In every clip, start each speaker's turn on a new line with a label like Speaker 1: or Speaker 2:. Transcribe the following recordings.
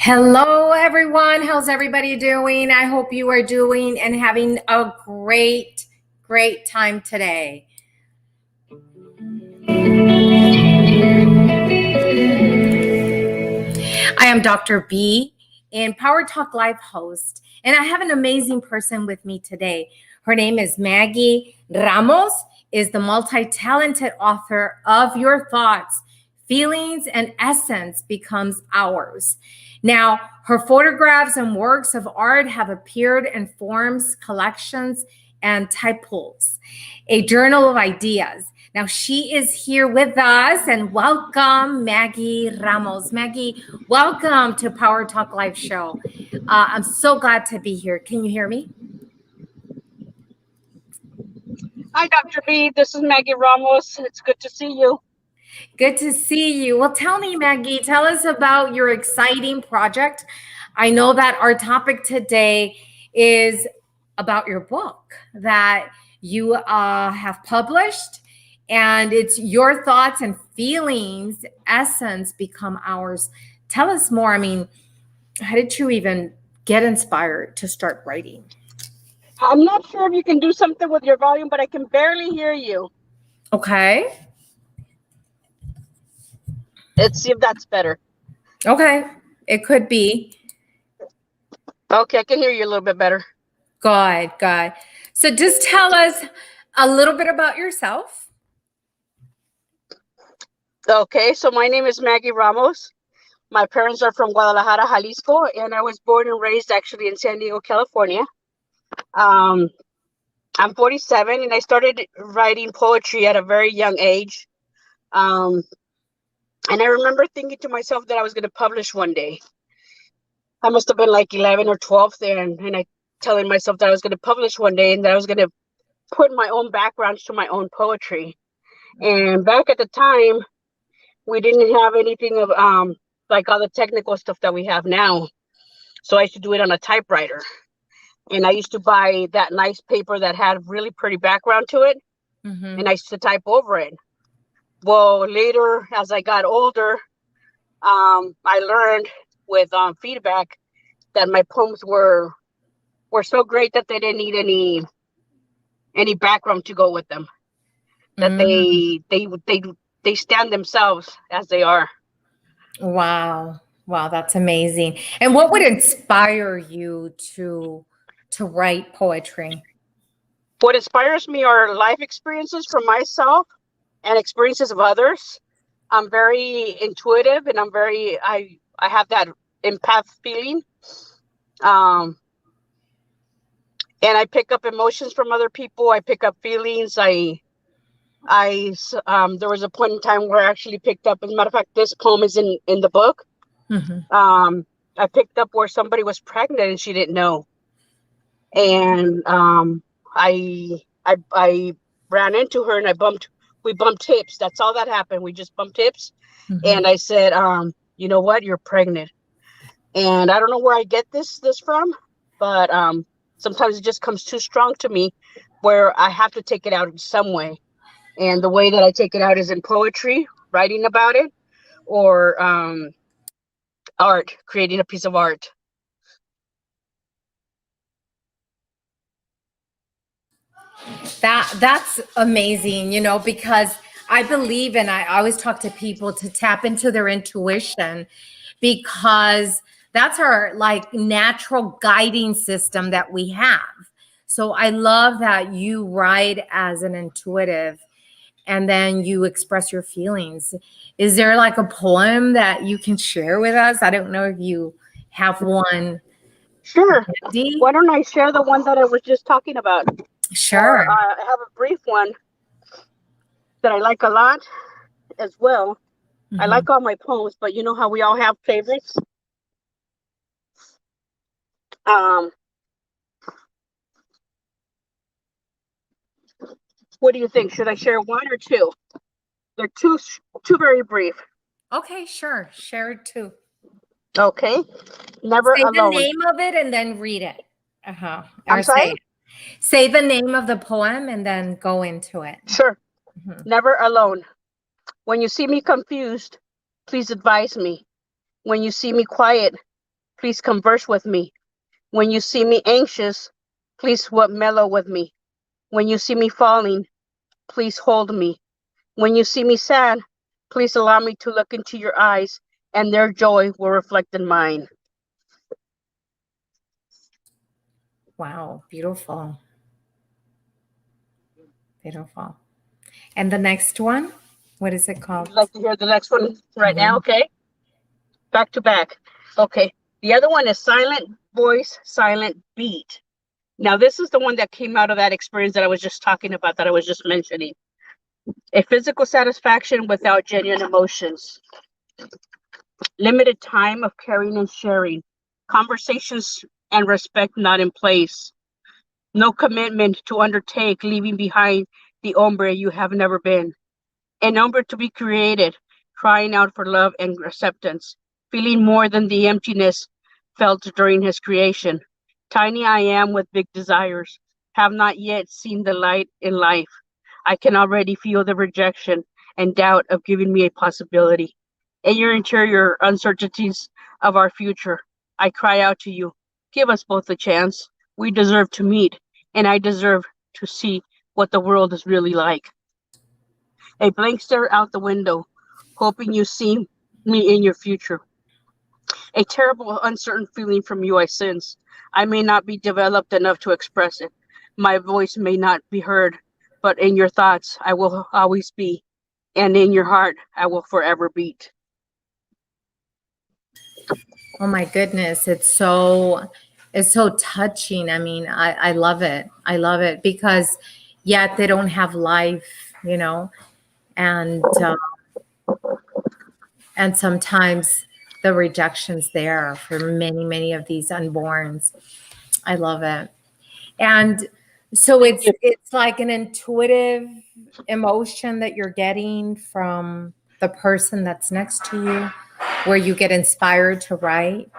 Speaker 1: Hello, everyone. How's everybody doing? I hope you are doing and having a great time today. I am Dr. B and PowerTalk Live host, and I have an amazing person with me today. Her name is Maggie Ramos, is the multi-talented author of Your Thoughts, Feelings, and Essence Becomes Ours. Now, her photographs and works of art have appeared in forms, collections, and typos, a journal of ideas. Now, she is here with us, and welcome, Maggie Ramos. Maggie, welcome to Power Talk Live Show. I'm so glad to be here. Can you hear me?
Speaker 2: Hi, Dr. B. This is Maggie Ramos. It's good to see you.
Speaker 1: Good to see you. Well, tell me, Maggie, tell us about your exciting project. I know that our topic today is about your book that you have published, and it's Your Thoughts and Feelings, Essence Become Ours. Tell us more. I mean, how did you even get inspired to start writing?
Speaker 2: I'm not sure if you can do something with your volume, but I can barely hear you.
Speaker 1: Okay.
Speaker 2: Let's see if that's better.
Speaker 1: Okay. It could be.
Speaker 2: Okay, I can hear you a little bit better.
Speaker 1: Good. So just tell us a little bit about yourself.
Speaker 2: Okay, so my name is Maggie Ramos. My parents are from Guadalajara, Jalisco, and I was born and raised actually in San Diego, California. I'm 47, and I started writing poetry at a very young age. And I remember thinking to myself that I was going to publish one day. I must have been like 11 or 12 there, and I telling myself that I was going to publish one day and that I was going to put my own backgrounds to my own poetry. And back at the time, we didn't have anything of like all the technical stuff that we have now. So I used to do it on a typewriter. And I used to buy that nice paper that had really pretty background to it.
Speaker 1: Mm-hmm.
Speaker 2: And I used to type over it. Well, later, as I got older, I learned with feedback that my poems were so great that they didn't need any background to go with them. That they stand themselves as they are.
Speaker 1: Wow, that's amazing. And what would inspire you to write poetry?
Speaker 2: What inspires me are life experiences from myself and experiences of others. I'm very intuitive, and I have that empath feeling. And I pick up emotions from other people. I pick up feelings. There was a point in time where I actually picked up, as a matter of fact, this poem is in the book.
Speaker 1: Mm-hmm.
Speaker 2: I picked up where somebody was pregnant and she didn't know. And I ran into her and we bumped hips. That's all that happened. We just bumped hips.
Speaker 1: Mm-hmm.
Speaker 2: And I said, you know what? You're pregnant. And I don't know where I get this from, but sometimes it just comes too strong to me where I have to take it out in some way. And the way that I take it out is in poetry, writing about it, or art, creating a piece of art.
Speaker 1: That's amazing, because I believe, and I always talk to people to tap into their intuition, because that's our like natural guiding system that we have. So I love that you write as an intuitive and then you express your feelings. Is there like a poem that you can share with us? I don't know if you have one.
Speaker 2: Sure.
Speaker 1: Handy.
Speaker 2: Why don't I share the one that I was just talking about?
Speaker 1: Sure.
Speaker 2: Or, I have a brief one that I like a lot as well.
Speaker 1: Mm-hmm.
Speaker 2: I like all my poems, but you know how we all have favorites? What do you think? Should I share one or two? They're two very brief.
Speaker 1: Okay, sure. Share it too.
Speaker 2: Okay. Never
Speaker 1: Say
Speaker 2: alone.
Speaker 1: the name of it and then read it.
Speaker 2: I'm sorry?
Speaker 1: Say the name of the poem and then go into it.
Speaker 2: Sure. Mm-hmm. Never alone. When you see me confused, please advise me. When you see me quiet, please converse with me. When you see me anxious, please mellow with me. When you see me falling, please hold me. When you see me sad, please allow me to look into your eyes, and their joy will reflect in mine.
Speaker 1: Wow, beautiful. Beautiful. And the next one, what is it
Speaker 2: Would
Speaker 1: called?
Speaker 2: you like to hear the next one right now?
Speaker 1: Mhm.
Speaker 2: Okay. Back to back. Okay. The other one is silent voice, silent beat. Now, this is the one that came out of that experience that I was just talking about, that I was just mentioning. A physical satisfaction without genuine emotions. Limited time of caring and sharing. Conversations and respect not in place. No commitment to undertake, leaving behind the hombre you have never been. A number to be created, crying out for love and acceptance, feeling more than the emptiness felt during his creation. Tiny I am with big desires, have not yet seen the light in life. I can already feel the rejection and doubt of giving me a possibility. In your interior uncertainties of our future, I cry out to you, give us both a chance. We deserve to meet, and I deserve to see what the world is really like. A blank stare out the window, hoping you see me in your future. A terrible, uncertain feeling from you I sense. I may not be developed enough to express it. My voice may not be heard, but in your thoughts I will always be, and in your heart I will forever beat.
Speaker 1: Oh my goodness, it's so touching. I mean, I love it. I love it because yet they don't have life, and and sometimes the rejection's there for many, many of these unborns. I love it. And so
Speaker 2: Thank
Speaker 1: it's
Speaker 2: you.
Speaker 1: it's like an intuitive emotion that you're getting from the person that's next to you, where you get inspired to write.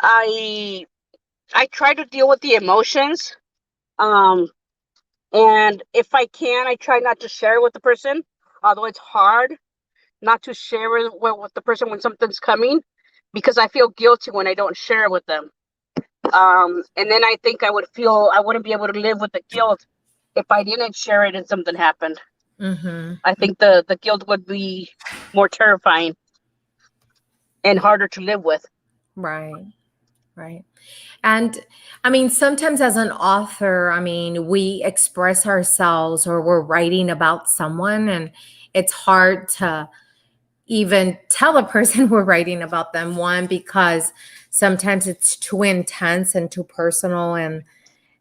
Speaker 2: I I try to deal with the emotions. Um, and if I can, I try not to share with the person, although it's hard not to share with the person when something's coming, because I feel guilty when I don't share with them. And then I think I wouldn't be able to live with the guilt if I didn't share it and something happened.
Speaker 1: Mm-hmm.
Speaker 2: I think the guilt would be more terrifying and harder to live with.
Speaker 1: Right. Right. And I mean, sometimes as an author, I mean, we express ourselves or we're writing about someone, and it's hard to even tell a person we're writing about them. One, because sometimes it's too intense and too personal, and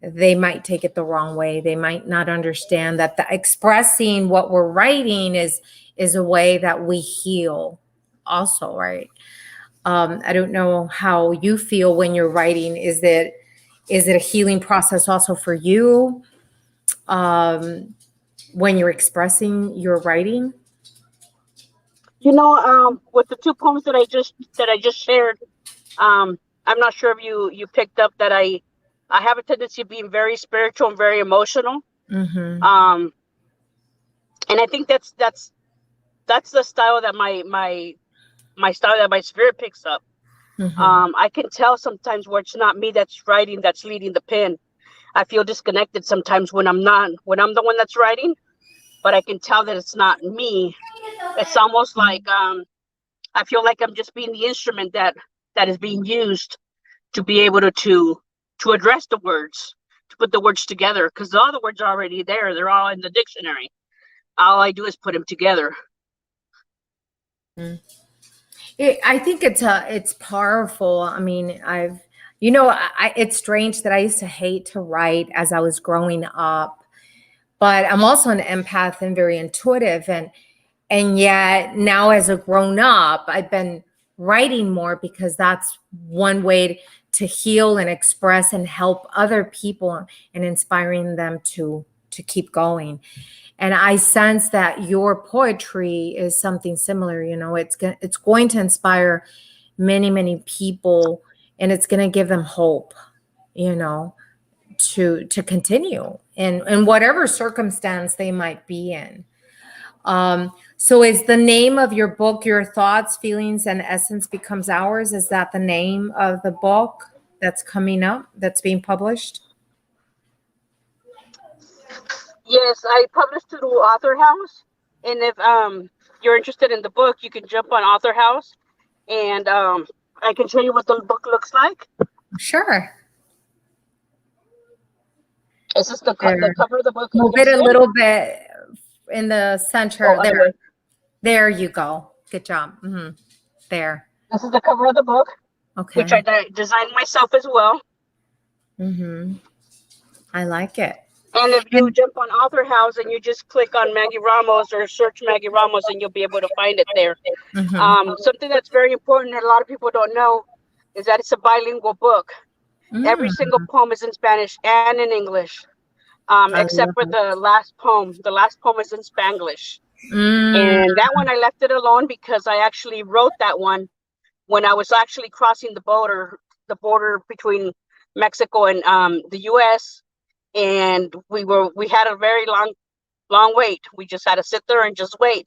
Speaker 1: they might take it the wrong way. They might not understand that the expressing what we're writing is a way that we heal also, right? I don't know how you feel when you're writing. Is it a healing process also for you, um, when you're expressing your writing?
Speaker 2: With the two poems that I just shared, I'm not sure if you picked up that I have a tendency of being very spiritual and very emotional.
Speaker 1: Mm-hmm.
Speaker 2: Um, and I think that's the style that my style that my spirit picks up.
Speaker 1: Mm-hmm.
Speaker 2: I can tell sometimes where it's not me that's writing, that's leading the pen. I feel disconnected sometimes when I'm the one that's writing, but I can tell that it's not me. It's almost like I feel like I'm just being the instrument that is being used to be able to address the words, to put the words together, because all the words are already there. They're all in the dictionary. All I do is put them together.
Speaker 1: I think it's powerful. I mean, it's strange that I used to hate to write as I was growing up, but I'm also an empath and very intuitive, and yet now as a grown up, I've been writing more because that's one way to heal and express and help other people and inspiring them to keep going. And I sense that your poetry is something similar. It's going to inspire many, many people, and it's going to give them hope, you know, to continue in whatever circumstance they might be in. So is the name of your book, Your Thoughts, Feelings, and Essence Becomes Ours? Is that the name of the book that's coming up, that's being published?
Speaker 2: Yes, I published through Author House, and if you're interested in the book, you can jump on Author House, and I can show you what the book looks like.
Speaker 1: Sure.
Speaker 2: This is the cover of the book.
Speaker 1: Move it a little bit in the center.
Speaker 2: Oh,
Speaker 1: there. There you go. Good job. There.
Speaker 2: This is the cover of the book,
Speaker 1: Okay.
Speaker 2: which I designed myself as well.
Speaker 1: I like it.
Speaker 2: And if you jump on Author House and you just click on Maggie Ramos or search Maggie Ramos, and you'll be able to find it there. Something that's very important that a lot of people don't know is that it's a bilingual book. Every single poem is in Spanish and in English, except for the last poem. The last poem is in Spanglish. And that one, I left it alone because I actually wrote that one when I was actually crossing the border between Mexico and the U.S. And we had a very long wait. We just had to sit there and just wait.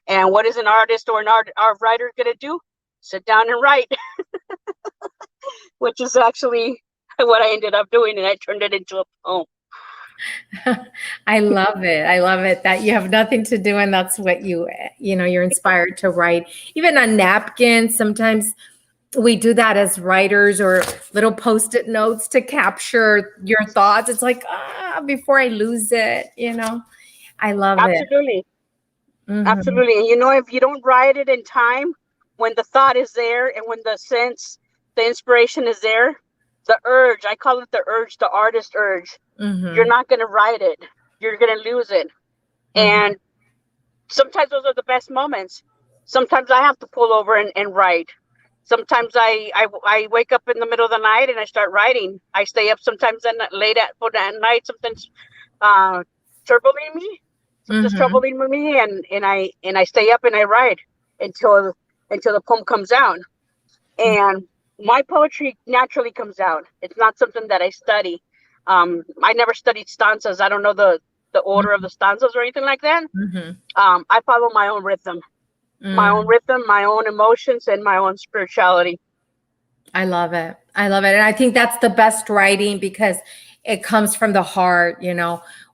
Speaker 2: And what is an artist or our writer going to do? Sit down and write, which is actually what I ended up doing. And I turned it into a poem.
Speaker 1: I love it. I love it that you have nothing to do and that's what you're inspired to write. Even on napkins, sometimes we do that as writers, or little Post-it notes to capture your thoughts. It's like, before I lose it, I love
Speaker 2: Absolutely.
Speaker 1: it.
Speaker 2: Absolutely. And if you don't write it in time, when the thought is there and when the inspiration is there, the urge, I call it the urge, the artist urge. You're not going to write it. You're going to lose it. And sometimes those are the best moments. Sometimes I have to pull over and write. Sometimes I wake up in the middle of the night and I start writing. I stay up sometimes late at night. Something's troubling me. Something's troubling me, and I stay up and I write until the poem comes out. And my poetry naturally comes out. It's not something that I study. I never studied stanzas. I don't know the order of the stanzas or anything like that. I follow my own rhythm. My own emotions, and my own spirituality.
Speaker 1: I love it. And I think that's the best writing because it comes from the heart.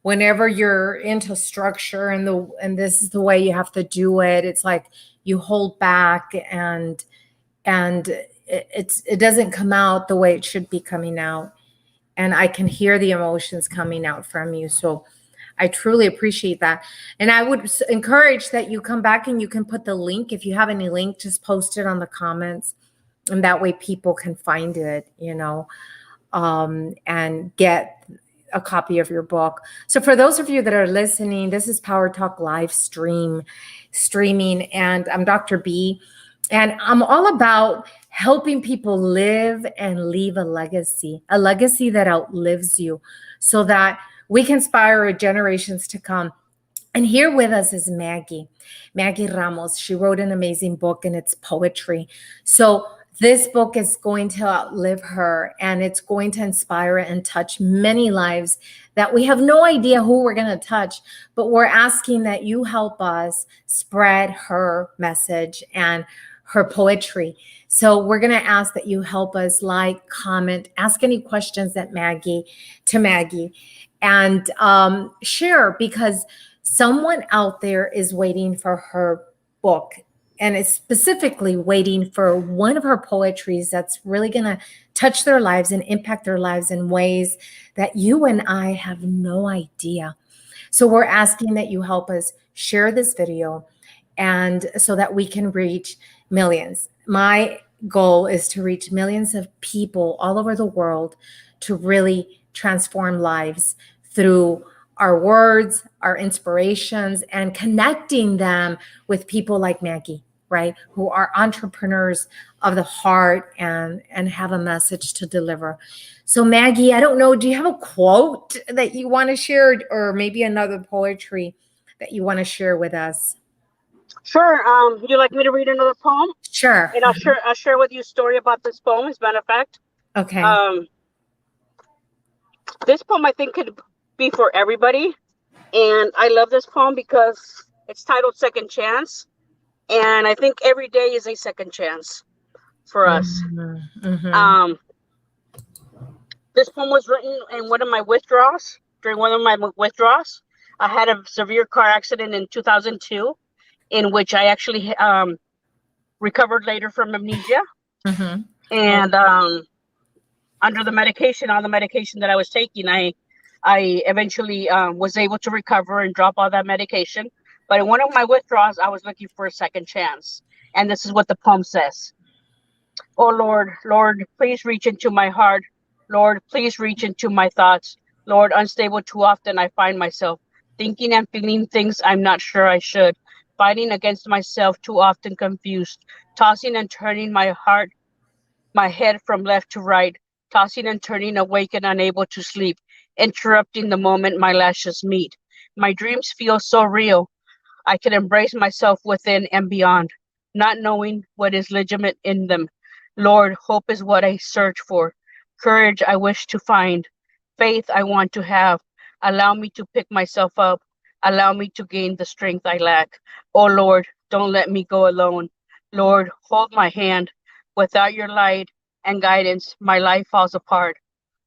Speaker 1: Whenever you're into structure and this is the way you have to do it, it's like you hold back and it doesn't come out the way it should be coming out. And I can hear the emotions coming out from you. So I truly appreciate that. And I would encourage that you come back and you can put the link. If you have any link, just post it on the comments. And that way people can find it, and get a copy of your book. So for those of you that are listening, this is PowerTalk live streaming. And I'm Dr. B. And I'm all about helping people live and leave a legacy that outlives you, so that we can inspire generations to come. And here with us is Maggie Ramos. She wrote an amazing book and it's poetry. So this book is going to outlive her, and it's going to inspire and touch many lives that we have no idea who we're going to touch, but we're asking that you help us spread her message and her poetry. So we're going to ask that you help us like, comment, ask any questions to Maggie, and share, because someone out there is waiting for her book, and is specifically waiting for one of her poetries that's really going to touch their lives and impact their lives in ways that you and I have no idea. So we're asking that you help us share this video, and so that we can reach millions. My goal is to reach millions of people all over the world to really transform lives through our words, our inspirations, and connecting them with people like Maggie, right? Who are entrepreneurs of the heart and have a message to deliver. So Maggie, I don't know, do you have a quote that you want to share, or maybe another poetry that you want to share with us?
Speaker 2: Sure. Would you like me to read another poem?
Speaker 1: Sure.
Speaker 2: And I'll share with you a story about this poem, as a matter of fact.
Speaker 1: Okay.
Speaker 2: This poem I think could be for everybody. And I love this poem because It's titled Second Chance. And I think every day is a second chance for us.
Speaker 1: Mm-hmm.
Speaker 2: This poem was written in one of my withdrawals. During one of my withdrawals, I had a severe car accident in 2002, in which I actually recovered later from amnesia.
Speaker 1: Mm-hmm.
Speaker 2: And under the medication, all the medication that I was taking, I eventually was able to recover and drop all that medication. But in one of my withdrawals, I was looking for a second chance. And this is what the poem says. Oh Lord, Lord, please reach into my heart. Lord, please reach into my thoughts. Lord, unstable too often I find myself thinking and feeling things I'm not sure I should. Fighting against myself too often confused. Tossing and turning my head from left to right. Tossing and turning awake and unable to sleep. Interrupting the moment my lashes meet. My dreams feel so real. I can embrace myself within and beyond, not knowing what is legitimate in them. Lord, hope is what I search for. Courage I wish to find. Faith I want to have. Allow me to pick myself up. Allow me to gain the strength I lack. Oh Lord, don't let me go alone. Lord, hold my hand. Without your light and guidance, my life falls apart.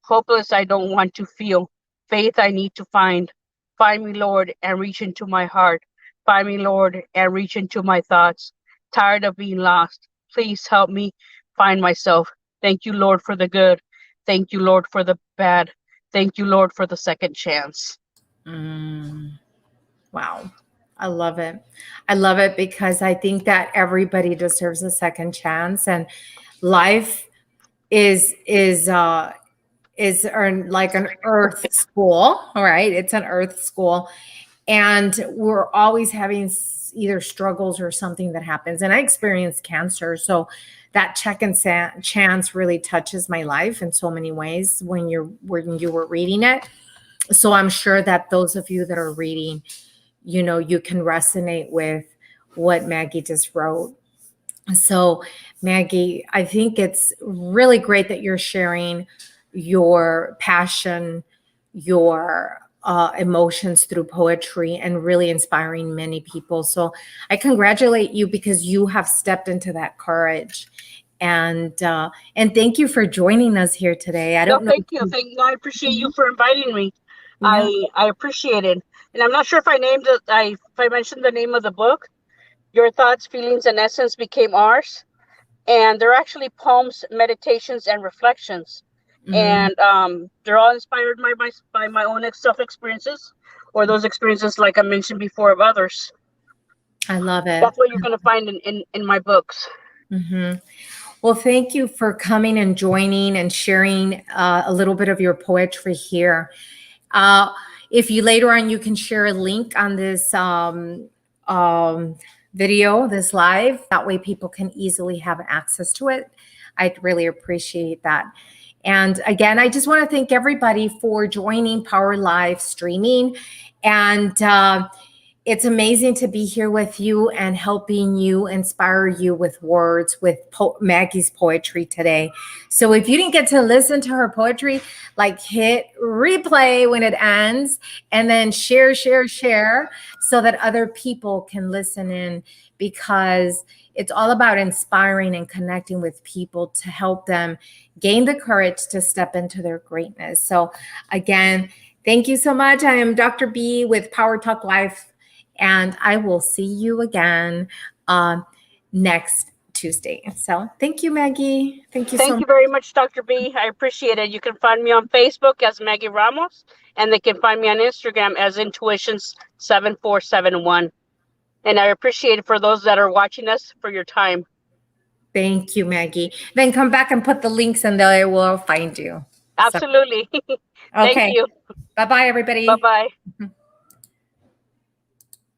Speaker 2: Hopeless I don't want to feel. Faith I need to find. Find me, Lord, and reach into my heart. Find me, Lord, and reach into my thoughts. Tired of being lost. Please help me find myself. Thank you, Lord, for the good. Thank you, Lord, for the bad. Thank you, Lord, for the second chance.
Speaker 1: Wow. I love it. I love it because I think that everybody deserves a second chance, and life is like an earth school. All right. It's an earth school. And we're always having either struggles or something that happens. And I experienced cancer. So that chance really touches my life in so many ways when you were reading it. So I'm sure that those of you that are reading, you can resonate with what Maggie just wrote. So, Maggie, I think it's really great that you're sharing your passion, your emotions through poetry, and really inspiring many people. So, I congratulate you because you have stepped into that courage. And thank you for joining us here today. I
Speaker 2: No,
Speaker 1: don't know.
Speaker 2: thank you. Thank you. I appreciate you for inviting me.
Speaker 1: Yeah.
Speaker 2: I appreciate it. And I'm not sure if if I mentioned the name of the book. Your thoughts, feelings, and essence became ours. And they're actually poems, meditations, and reflections.
Speaker 1: Mhm.
Speaker 2: And they're all inspired by my own self experiences, or those experiences, like I mentioned before, of others.
Speaker 1: I love it.
Speaker 2: That's what you're going to find in my books.
Speaker 1: Mhm. Well, thank you for coming and joining and sharing a little bit of your poetry here. Uh, if you later on, you can share a link on this video, this live. That way people can easily have access to it. I'd really appreciate that. And again, I just want to thank everybody for joining Power Live streaming. And it's amazing to be here with you and helping you, inspire you with words, with Maggie's poetry today. So if you didn't get to listen to her poetry, like hit replay when it ends and then share so that other people can listen in, because it's all about inspiring and connecting with people to help them gain the courage to step into their greatness. So again, thank you so much. I am Dr. B with PowerTalk Live. And I will see you again next Tuesday. So thank you, Maggie. Thank you so
Speaker 2: Thank
Speaker 1: much.
Speaker 2: you very much, Dr. B. I appreciate it. You can find me on Facebook as Maggie Ramos, and they can find me on Instagram as Intuitions7471. And I appreciate it for those that are watching us for your time.
Speaker 1: Thank you, Maggie. Then come back and put the links and they will find you.
Speaker 2: Absolutely.
Speaker 1: So,
Speaker 2: Thank
Speaker 1: okay.
Speaker 2: you.
Speaker 1: Bye-bye, everybody.
Speaker 2: Bye-bye.